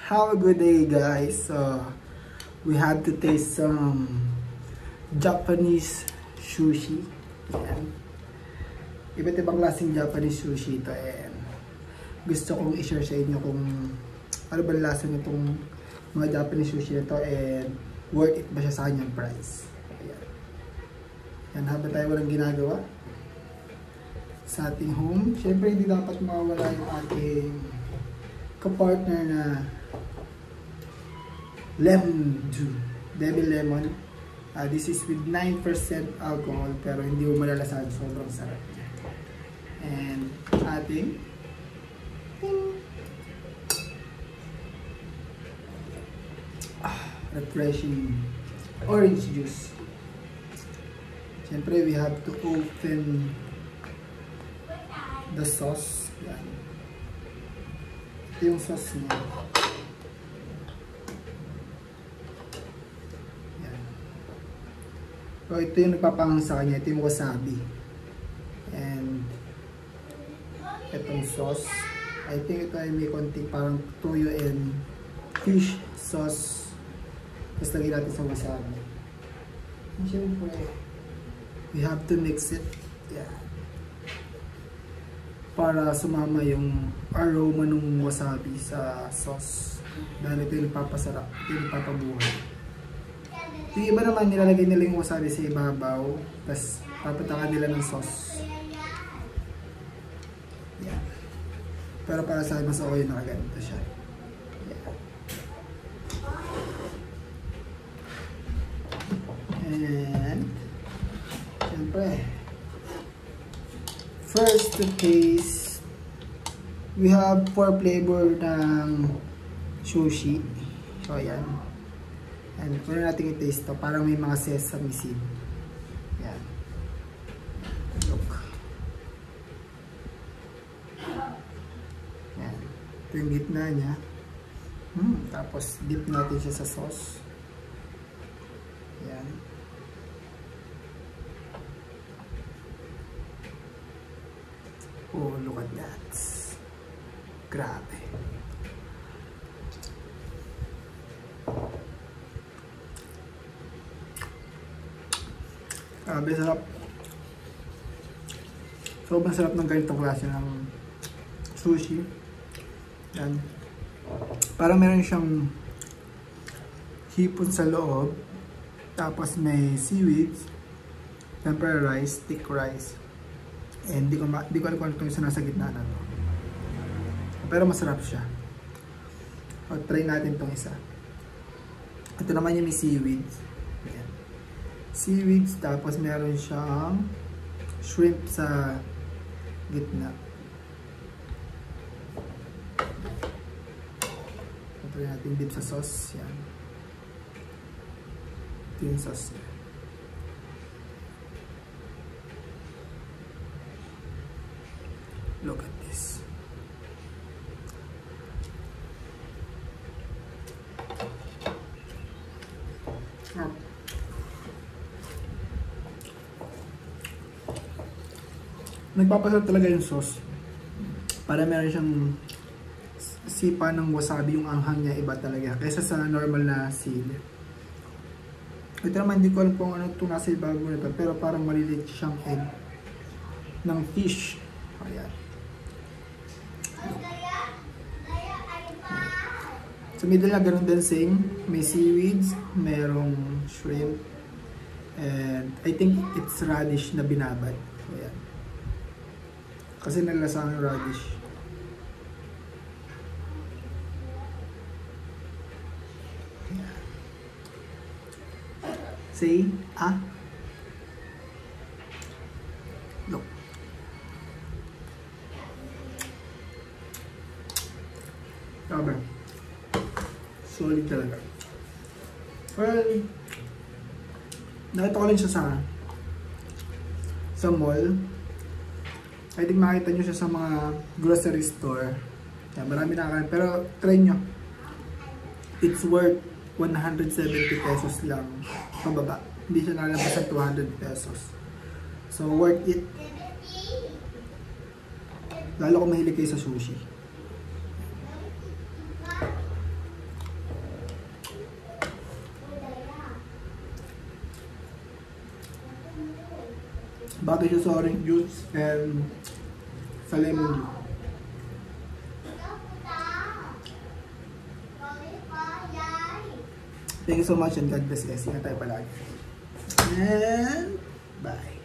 Have a good day, guys. We had to taste some Japanese sushi. Ayan. Iba't ibang klaseng Japanese sushi ito. And gusto kong i-share sa inyo kung ano ba lasa nitong mga Japanese sushi na ito and worth it ba siya sa kanyang price. Ayan. Yan, habang tayo walang ginagawa sa ating home, syempre hindi dapat mawala yung ating kapartner na lemon juice, Devil Lemon. This is with 9% alcohol pero hindi mo malalasahan, sobrang sarap niya. And ating refreshing orange juice. Siyempre we have to open the sauce. Yan. Ito yung sauce niya. So, ito yung nagpapangang sa kanya. Ito yung wasabi. And itong sauce. I think ito ay may konting parang toyo and fish sauce. Tapos lagyan natin sa wasabi. And syempre, we have to mix it. Yeah. Para sumama yung aroma ng wasabi sa sauce. Dahil ito yung nagpapasarap. Ito yung nagpapabuhay. Yung iba naman nilalagay nila yung wasabi sa ibabaw, tapos papatakan nila ng sauce. Yan. Pero para sa akin mas okay na kaganito siya. Yan. And siyempre, first to taste, we have 4 flavor ng sushi. So yan. And pwede natin i-taste to. Parang may mga sesame seed. Yan. Look. Yan. Ito yung gitna niya. Tapos dip natin siya sa sauce. Yan. Oh, look at that. Grabe. Grabe, sarap. Sobrang sarap ng ganitong klase ng sushi. Yan. Parang meron siyang hipon sa loob. Tapos may seaweeds. Tempura rice, thick rice. And di ko alam kung ito yung nasa gitna na to. Pero masarap siya. O, try natin itong isa. Ito naman yung may seaweeds. Seaweeds, tapos meron siyang shrimp sa gitna. Ito natin dip sa sauce. Yan. Ito yung sauce niya. Look at this. Nagpapasarap talaga yung sauce. Para meron siyang sipa ng wasabi, yung anghang niya iba talaga kaysa sa normal na sili. Ito naman hindi ko alam kung ano itong nasa ibabaw nito, pero parang maliliit siyang egg ng fish. Ayan. Sa middle na ganun din same. May seaweeds, merong shrimp, and I think it's radish na binabad. Ayan. Kasi nalasahan yung radish. Say, look. Grabe. Solid talaga. Well, nakita ko lang siya sa mall. I think makita nyo siya sa mga grocery store. Yan, marami nakakain. Pero try nyo. It's worth 170 pesos lang pababa. Hindi siya nalabas sa 200 pesos. So worth it. Lalo kung mahilig kayo sa sushi. Bato siya sa orange juice and sa lemon juice. Thank you so much and God bless guys. Ingat tayo palagi. And bye.